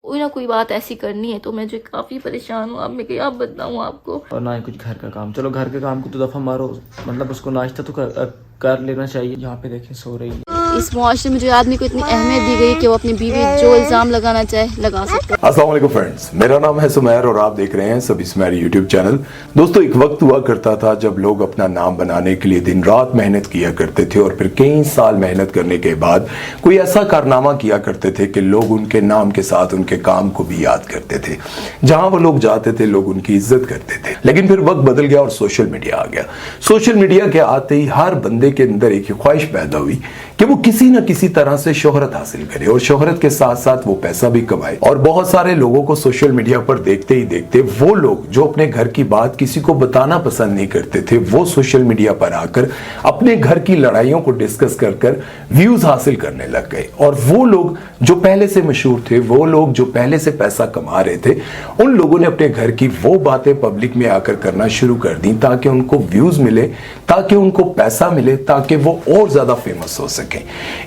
कोई ना कोई बात ऐसी करनी है, तो मैं जो काफ़ी परेशान हूँ। अब मैं क्या बताऊँ आपको। और ना ही कुछ घर का काम। चलो घर के काम को तो दफ़ा मारो, मतलब उसको नाश्ता तो कर लेना चाहिए। यहाँ पे देखें सो रही है। इस मुआशरे में जो आदमी को इतनी अहमियत दी गई कि वो अपनी बीवी जो इल्ज़ाम लगाना चाहे लगा सकता है। अस्सलाम वालेकुम फ्रेंड्स, मेरा नाम है सुमैर और आप देख रहे हैं सभी सुमैर यूट्यूब चैनल। दोस्तों, एक वक्त हुआ करता था जब लोग अपना नाम बनाने के लिए दिन रात मेहनत किया करते थे और फिर कई साल मेहनत करने के बाद कोई ऐसा कारनामा किया करते थे कि लोग उनके नाम के साथ उनके काम को भी याद करते थे। जहां वो लोग जाते थे लोग उनकी इज्जत करते थे। लेकिन फिर वक्त बदल गया और सोशल मीडिया आ गया। सोशल मीडिया के आते ही हर बंदे के अंदर एक ख्वाहिश पैदा हुई कि वो किसी न किसी तरह से शोहरत हासिल करे और शोहरत के साथ साथ वो पैसा भी कमाए। और बहुत सारे लोगों को सोशल मीडिया पर देखते ही देखते वो लोग जो अपने घर की बात किसी को बताना पसंद नहीं करते थे, वो सोशल मीडिया पर आकर अपने घर की लड़ाइयों को डिस्कस कर व्यूज हासिल करने लग गए। और वो लोग जो पहले से मशहूर थे, वो लोग जो पहले से पैसा कमा रहे थे, उन लोगों ने अपने घर की वो बातें पब्लिक में आकर करना शुरू कर दी ताकि उनको व्यूज मिले, ताकि उनको पैसा मिले, ताकि वो और ज्यादा फेमस हो सके।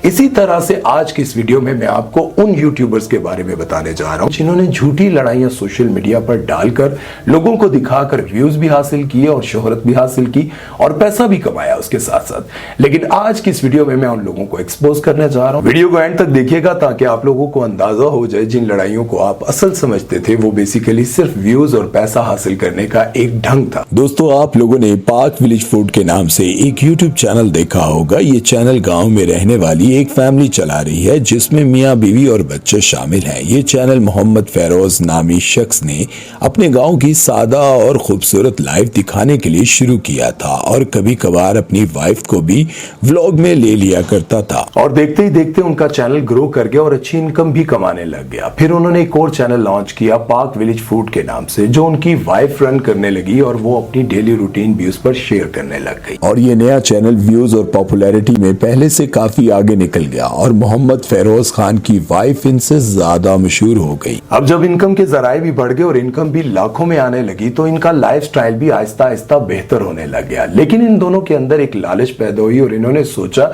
इसी तरह से आज की इस वीडियो में मैं आपको उन यूट्यूबर्स के बारे में बताने जा रहा हूं जिन्होंने झूठी लड़ाइयां सोशल मीडिया पर डालकर लोगों को दिखाकर व्यूज भी हासिल किए और शोहरत भी हासिल की और पैसा भी कमाया उसके साथ साथ। लेकिन आज की इस वीडियो में मैं उन लोगों को एक्सपोज करने जा रहा हूं। वीडियो को एंड तक देखिएगा ताकि आप लोगों को अंदाजा हो जाए जिन लड़ाइयों को आप असल समझते थे वो बेसिकली सिर्फ व्यूज और पैसा हासिल करने का एक ढंग था। दोस्तों, आप लोगों ने पाक विलेज फूड के नाम से एक यूट्यूब चैनल देखा होगा। ये चैनल गांव में रहने वाली एक फैमिली चला रही है जिसमें मियां बीवी और बच्चे शामिल हैं। ये चैनल मोहम्मद फेरोज नामी शख्स ने अपने गांव की सादा और खूबसूरत लाइफ दिखाने के लिए शुरू किया था और कभी कभार अपनी वाइफ को भी व्लॉग में ले लिया करता था। और देखते ही देखते उनका चैनल ग्रो कर गया और अच्छी इनकम भी कमाने लग गया। फिर उन्होंने एक और चैनल लॉन्च किया पाक विलेज फूड के नाम से, जो उनकी वाइफ रन करने लगी और वो अपनी डेली रूटीन भी उस पर शेयर करने लग गई। और ये नया चैनल व्यूज और पॉपुलैरिटी में पहले से काफी आगे निकल गया और मोहम्मद फेरोज खान की वाइफ इनसे ज्यादा मशहूर हो गई। अब जब इनकम के जराए भी बढ़ गए और इनकम भी लाखों में आने लगी तो इनका लाइफस्टाइल भी आहिस्ता आहिस्ता बेहतर होने लग गया। लेकिन इन दोनों के अंदर एक लालच पैदा हुई और इन्होंने सोचा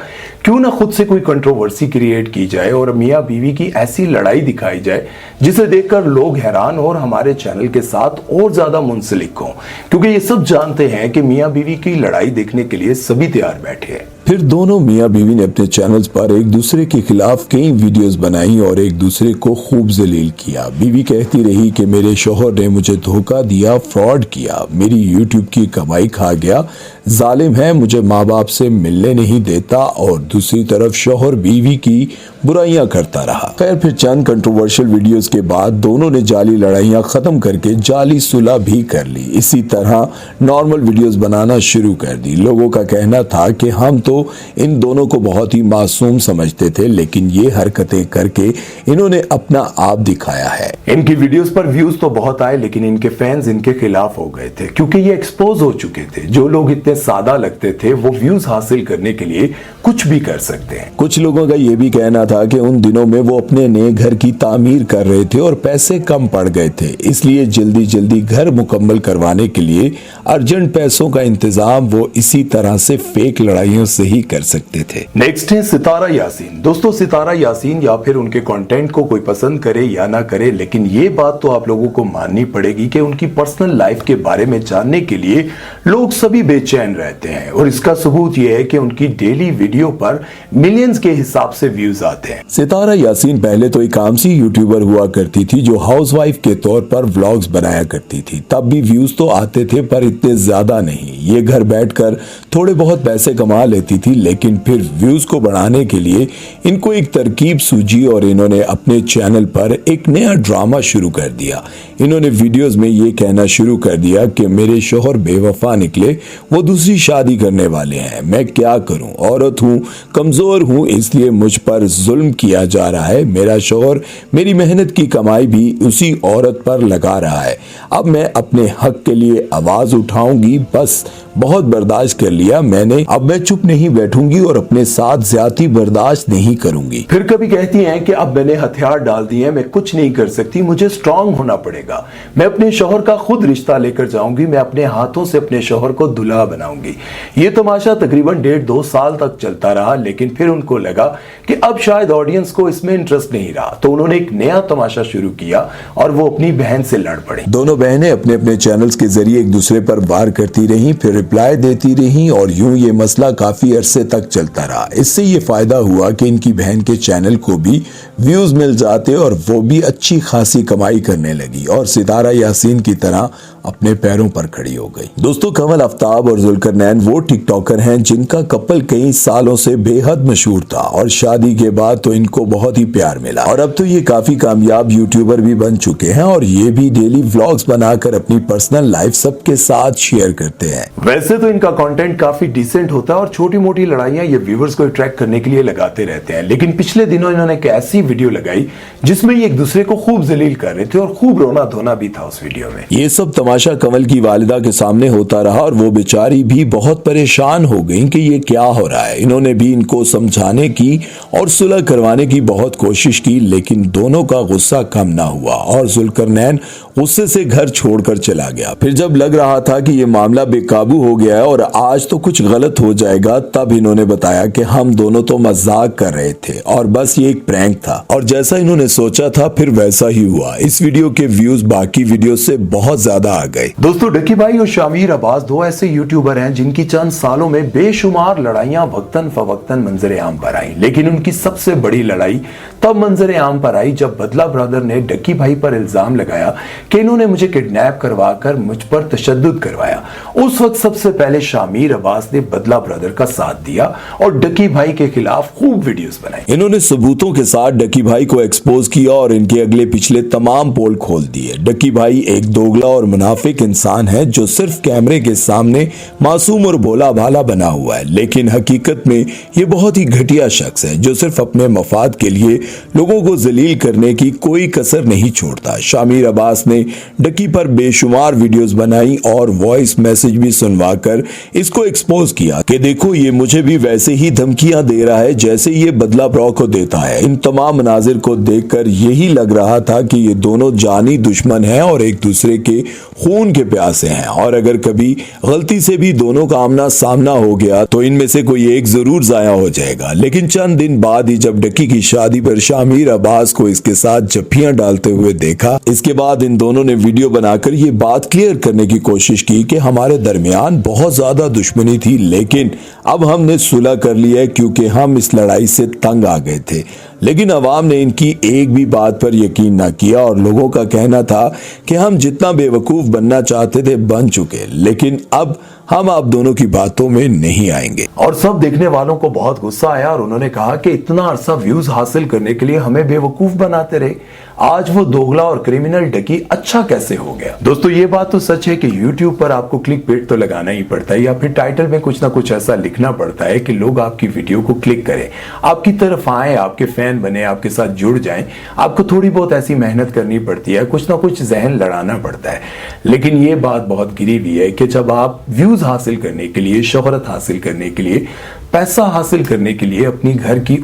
क्यों ना खुद से कोई कंट्रोवर्सी क्रिएट की जाए और मियां बीवी की ऐसी लड़ाई दिखाई जाए जिसे देखकर लोग हैरान और हमारे चैनल के साथ और ज्यादा मुंसलिक हों, क्योंकि ये सब जानते हैं कि मियां बीवी की लड़ाई देखने के लिए सभी तैयार बैठे हैं। फिर दोनों मियां बीवी ने अपने चैनल्स पर एक दूसरे के खिलाफ कई वीडियोस बनाई और एक दूसरे को खूब जलील किया। बीवी कहती रही कि मेरे शोहर ने मुझे धोखा दिया, फ्रॉड किया, मेरी यूट्यूब की कमाई खा गया, जालिम है, मुझे माँ बाप से मिलने नहीं देता। और दूसरी तरफ शोहर बीवी की बुराइयां करता रहा। खैर, फिर चंद कंट्रोवर्शियल वीडियोस के बाद दोनों ने जाली लड़ाइयां खत्म करके जाली सुलह भी कर ली। इसी तरह नॉर्मल वीडियोस बनाना शुरू कर दी। लोगों का कहना था कि हम तो इन दोनों को बहुत ही मासूम समझते थे, लेकिन ये हरकतें करके इन्होंने अपना आप दिखाया है। इनकी वीडियोस पर व्यूज तो बहुत आए लेकिन इनके फैंस इनके खिलाफ हो गए थे क्योंकि ये एक्सपोज हो चुके थे। जो लोग इतने सादा लगते थे वो व्यूज हासिल करने के लिए कुछ भी कर सकते हैं। कुछ लोगों का ये भी कहना था कि उन दिनों में वो अपने नए घर की तामीर कर रहे थे और पैसे कम पड़ गए थे, इसलिए जल्दी जल्दी घर मुकम्मल करवाने के लिए अर्जेंट पैसों का इंतजाम वो इसी तरह से फेक लड़ाइयों से ही कर सकते थे। नेक्स्ट है सितारा यासीन। दोस्तों, सितारा यासीन या फिर उनके कंटेंट को कोई पसंद करे या ना करे, लेकिन ये बात तो आप लोगों को माननी पड़ेगी कि उनकी पर्सनल लाइफ के बारे में जानने के लिए लोग सभी बेचैन रहते हैं। और इसका सबूत ये है कि उनकी डेली वीडियो पर मिलियंस के हिसाब से व्यूज आते हैं। सितारा यासीन पहले तो एक आमसी यूट्यूबर हुआ करती थी जो हाउसवाइफ के तौर पर व्लॉग्स बनाया करती थी। तब भी व्यूज तो आते थे पर इतने ज्यादा नहीं। ये घर बैठकर थोड़े बहुत पैसे कमा लेती थी, लेकिन फिर व्यूज को बढ़ाने के लिए इनको एक तरकीब सूझी और इन्होंने अपने चैनल पर एक नया ड्रामा शुरू कर दिया। इन्होंने वीडियोस में ये कहना शुरू कर दिया कि मेरे शोहर बेवफा निकले, वो दूसरी शादी करने वाले हैं, मैं क्या करूं, औरत हूं, कमजोर हूं, इसलिए मुझ पर जुल्म किया जा रहा है। मेरा शोहर मेरी मेहनत की कमाई भी उसी औरत पर लगा रहा है। अब मैं अपने हक के लिए आवाज उठाऊंगी, बस बहुत बर्दाश्त कर लिया मैंने, अब मैं चुप नहीं बैठूंगी और अपने साथ ज्यादती बर्दाश्त नहीं करूंगी। फिर कभी कहती हैं कि अब मैंने हथियार डाल दिए हैं, मैं कुछ नहीं कर सकती, मुझे स्ट्रांग होना पड़ेगा, मैं अपने शौहर का खुद रिश्ता लेकर जाऊंगी, मैं अपने हाथों से अपने शौहर को दुल्हा बनाऊंगी। ये तमाशा तकरीबन 1.5-2 साल तक चलता रहा, लेकिन फिर उनको लगा कि अब शायद ऑडियंस को इसमें इंटरेस्ट नहीं रहा, तो उन्होंने एक नया तमाशा शुरू किया और वो अपनी बहन से लड़ पड़े। दोनों बहनें अपने अपने चैनल्स के जरिए एक दूसरे पर वार करती रहीं, फिर रिप्लाई देती रहीं और यूं ये मसला काफी अरसे तक चलता रहा। इससे ये फायदा हुआ कि इनकी बहन के चैनल को भी व्यूज मिल जाते और वो भी अच्छी खासी कमाई करने लगी और सितारा यासीन की तरह अपने पैरों पर खड़ी हो गई। दोस्तों, कमल आफ्ताब और जुल्करनैन वो टिकटॉकर हैं जिनका कपल कई सालों से बेहद मशहूर था और शादी के बाद तो इनको बहुत ही प्यार मिला और अब तो ये काफी कामयाब यूट्यूबर भी बन चुके हैं और ये भी डेली व्लॉग्स बनाकर अपनी पर्सनल लाइफ सबके साथ शेयर करते हैं। वैसे तो इनका कंटेंट काफी डिसेंट होता है और छोटी मोटी लड़ाइयां ये व्यूअर्स को अट्रैक्ट करने के लिए लगाते रहते हैं, लेकिन पिछले दिनों इन्होंने एक ऐसी वीडियो लगाई जिसमें ये एक दूसरे को खूब जलील कर रहे थे और खूब रोना धोना भी था उस वीडियो में। ये सब तमाशा कमल की वालिदा के सामने होता रहा और वो बेचारी भी बहुत परेशान हो गई कि ये क्या हो रहा है। इन्होंने भी इनको समझाने की और सुलह करवाने की बहुत कोशिश की, लेकिन दोनों का गुस्सा कम ना हुआ और जुल्करनैन गुस्से से घर छोड़कर चला गया। फिर जब लग रहा था कि ये मामला बेकाबू हो गया है और आज तो कुछ गलत हो जाएगा, तब इन्होंने बताया कि हम दोनों तो मजाक कर रहे थे और बस ये एक प्रैंक था और जैसा इन्होंने सोचा था फिर वैसा ही हुआ। इस वीडियो के व्यूज बाकी वीडियो से बहुत ज्यादा आ गए। दोस्तों, डक्की भाई और शामिर अब्बास दो ऐसे यूट्यूबर हैं जिनकी चंद सालों में बेशुमार लड़ाइयां वक्तन फवक्तन मंजर आम पर आई, लेकिन उनकी सबसे बड़ी लड़ाई तब मंजर आम पर आई जब बदला ब्रदर ने डक्की भाई पर इल्जाम लगाया कि इन्होंने मुझे किडनैप करवाकर मुझ पर तशद्दुद करवाया। उस वक्त सबसे पहले शामिर अब्बास ने बदला ब्रदर का साथ दिया और डक्की भाई के खिलाफ खूब वीडियोस बनाए। इन्होंने सबूतों के साथ डक्की भाई को एक्सपोज किया और इनके अगले पिछले तमाम पोल खोल दिए। डक्की भाई एक दोगला और मुनाफिक इंसान है जो सिर्फ कैमरे के सामने मासूम और भोला भाला बना हुआ है, लेकिन हकीकत में ये बहुत ही घटिया शख्स है जो सिर्फ अपने मफाद के लिए लोगों को जलील करने की कोई कसर नहीं छोड़ता। शामिर अब्बास ने डक्की पर बेशुमार वीडियोस बनाई और वॉइस मैसेज भी सुनवाकर इसको एक्सपोज किया कि देखो ये मुझे भी वैसे ही धमकियां दे रहा है जैसे ये बदला ब्रो को देता है। इन तमाम मनाजिर को देखकर यही लग रहा था कि ये दोनों जानी दुश्मन हैं और एक दूसरे के खून के प्यासे हैं और अगर कभी गलती से भी दोनों का आमना सामना हो गया तो इनमें से कोई एक जरूर जाया हो जाएगा। लेकिन चंद दिन बाद ही जब डक्की की शादी पर शामिर अब्बास को इसके साथ जफ्फियां डालते हुए देखा, इसके बाद इन दोनों ने वीडियो बनाकर ये बात क्लियर करने की कोशिश की कि हमारे दरमियान बहुत ज्यादा दुश्मनी थी, लेकिन अब हमने सुलह कर लिया है क्योंकि हम इस लड़ाई से तंग आ गए थे। लेकिन अवाम ने इनकी एक भी बात पर यकीन ना किया और लोगों का कहना था कि हम जितना बेवकूफ बनना चाहते थे बन चुके, लेकिन अब हम आप दोनों की बातों में नहीं आएंगे। और सब देखने वालों को बहुत गुस्सा आया और उन्होंने कहा कि इतना अरसा व्यूज हासिल करने के लिए हमें बेवकूफ बनाते रहे, आज वो दोगला और क्रिमिनल डक्की अच्छा कैसे हो गया। दोस्तों, ये बात तो सच है कि YouTube पर आपको क्लिक बेट तो लगाना ही पड़ता है या फिर टाइटल में कुछ ना कुछ ऐसा लिखना पड़ता है कि लोग आपकी वीडियो को क्लिक करें, आपकी तरफ आए, आपके फैन बने, आपके साथ जुड़ जाएं। आपको थोड़ी बहुत ऐसी मेहनत करनी पड़ती है, कुछ ना कुछ जहन लड़ाना पड़ता है। लेकिन ये बात बहुत गिरी हुई है कि जब आप व्यूज हासिल करने के लिए, शोहरत हासिल करने के लिए, पैसा हासिल करने के लिए अपनी घर की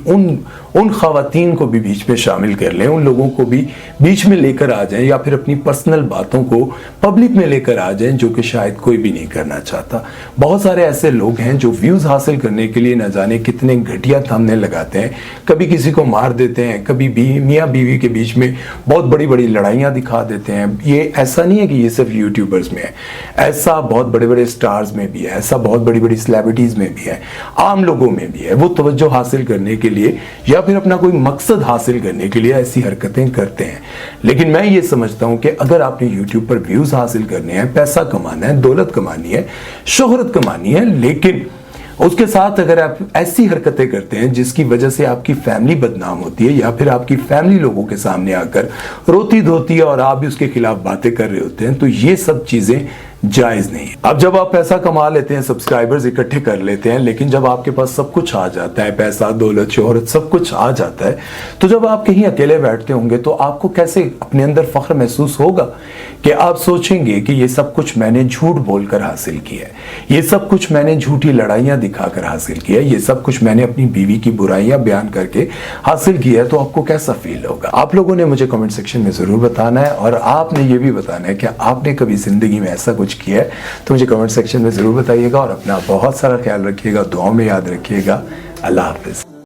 उन खवातीन को भी बीच में शामिल कर लें, उन लोगों को भी बीच में लेकर आ जाएं या फिर अपनी पर्सनल बातों को पब्लिक में लेकर आ जाएं, जो कि शायद कोई भी नहीं करना चाहता। बहुत सारे ऐसे लोग हैं जो व्यूज हासिल करने के लिए न जाने कितने घटिया थंबनेल लगाते हैं, कभी किसी को मार देते हैं, कभी मियाँ बीवी के बीच में बहुत बड़ी बड़ी लड़ाइयाँ दिखा देते हैं। ये ऐसा नहीं है कि ये सिर्फ यूट्यूबर्स में है, ऐसा बहुत बड़े बड़े स्टार्स में भी है, ऐसा बहुत बड़ी बड़ी सेलिब्रिटीज में भी है, आम लोगों में भी है। वो तवज्जो हासिल करने के लिए या फिर अपना कोई मकसद हासिल करने के लिए ऐसी हरकतें करते हैं। लेकिन मैं ये समझता हूं कि अगर आपने YouTube पर व्यूज हासिल करने हैं, पैसा कमाना है, दौलत कमानी है, शोहरत कमानी है, लेकिन उसके साथ अगर आप ऐसी हरकतें करते हैं जिसकी वजह से आपकी फैमिली बदनाम होती है या फिर आपकी फैमिली लोगों के सामने आकर रोती धोती है और आप भी उसके खिलाफ बातें कर रहे होते हैं, तो ये सब चीजें जायज नहीं। अब जब आप पैसा कमा लेते हैं, सब्सक्राइबर्स इकट्ठे कर लेते हैं, लेकिन जब आपके पास सब कुछ आ जाता है, पैसा, दौलत, शोहरत सब कुछ आ जाता है, तो जब आप कहीं अकेले बैठते होंगे तो आपको कैसे अपने अंदर फख्र महसूस होगा कि आप सोचेंगे कि ये सब कुछ मैंने झूठ बोलकर हासिल किया है, ये सब कुछ मैंने झूठी लड़ाइयां दिखाकर हासिल किया है, ये सब कुछ मैंने अपनी बीवी की बुराइयां बयान करके हासिल किया है, तो आपको कैसा फील होगा? आप लोगों ने मुझे कमेंट सेक्शन में जरूर बताना है, और आपने ये भी बताना है कि आपने कभी जिंदगी में ऐसा कुछ किया है, तो मुझे कमेंट सेक्शन में जरूर बताइएगा। और अपना बहुत सारा ख्याल रखिएगा, दुआओं में याद रखिएगा। अल्लाह हाफिज।